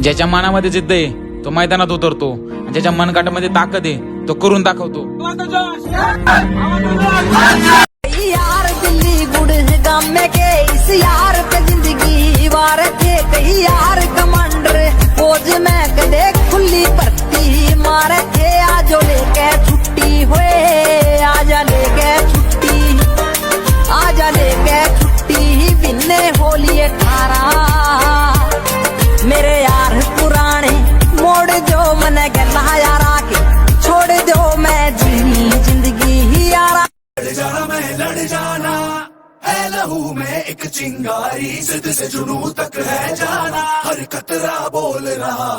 ज्याच्या मनामध्ये जिद्द आहे तो मैदानात उतरतो, ज्याच्या मनगटामध्ये ताकद आहे तो करून दाखवतो। यार दिल्ली गुड़गांव में के इस यार पे जिंदगी वार थे, कई यार कमांडर फौज में कदे खुली भर्ती मारे थे। आज लेके छुट्टी हुए, आजा लेके छुट्टी, आजा लेके छुट्टी बिन्ने होली 18। मेरे यार पुराने मोड़ जो मन गला यारा के छोड़ दो, मैं जीनी जिंदगी ही यारा। लड़ जाना मैं लड़ जाना है लहू में एक चिंगारी, जिद से जुनून तक है जाना, हर कतरा बोल रहा